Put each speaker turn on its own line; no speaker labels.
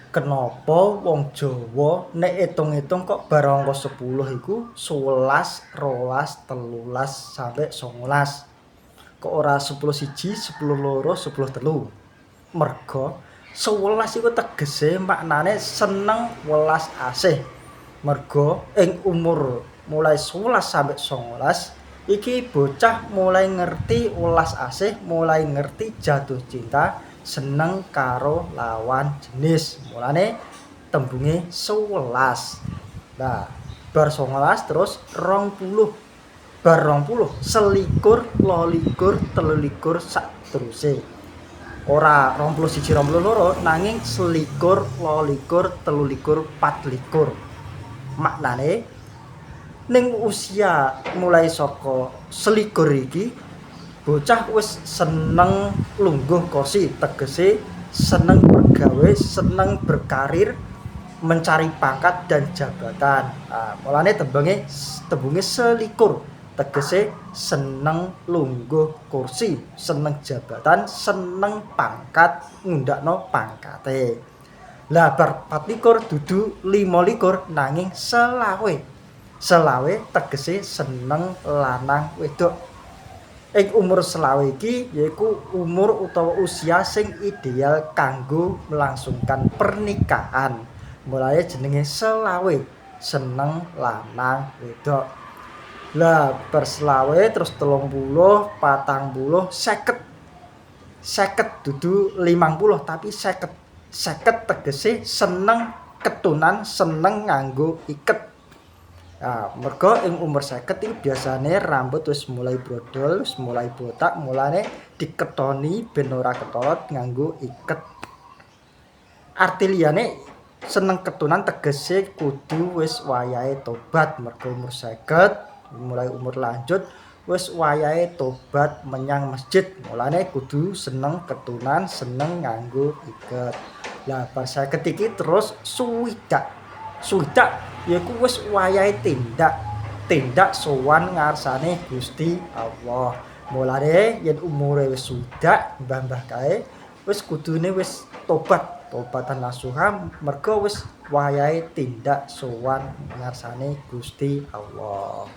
Kenapa wong Jawa nek itung-itung kok bar angka 10 iku 11, 12, 13 sampe 19. Kok ora 10 siji, 10 loro, 10 telu. Merga 11 iku tegese maknane seneng welas asih. Merga ing umur mulai 11 sampe 19 iki bocah mulai ngerti welas asih, mulai ngerti jatuh cinta, seneng karo lawan jenis. Mulane tembunge 11. Nah, bar 19 terus 20. Bar 20, selikur, lolikur, telulikur sakteruse. Ora 21, 22 nanging selikur, lolikur, telulikur, patlikur. Maknane ning usia mulai saka selikur iki bocah wis seneng lungguh kursi, tegese seneng bergawe, seneng berkarir, mencari pangkat dan jabatan. Mulane tembunge selikur, tegese seneng lungguh kursi, seneng jabatan, seneng pangkat, ngundakno pangkate. Lah bar 24 dudu 25 nanging selawe. Selawe tegese seneng lanang wedok. Ing umur selawe iki yaiku umur utawa usia sing ideal kanggo melangsungkan pernikahan. Mulane jenenge selawe, seneng lanang wedok. Lah bar selawe terus 30, 40, 50. 50 dudu 50 tapi 50. 50 tegese seneng ketunan, seneng nganggo iket. Merga ing umur 50 iki biasane rambut wis mulai brodol, wis mulai botak, mulane diketoni ben ora ketolot nganggo iket. Arti liyane seneng ketunan tegese kudu wis wayahe tobat. Merga umur 50, mulai umur lanjut wis wayahe tobat menyang masjid. Mulane kudu seneng ketunan, seneng nganggo iket. Lah bar 50 iki terus suwidak. Suwidak yaiku wis wayahe tindak sowan ngarsane Gusti Allah. Mulane yen umure wis suwidak mbah-mbah kae wis kudune wis tobatan nasuha merga wis wayahe tindak sowan ngarsane Gusti Allah.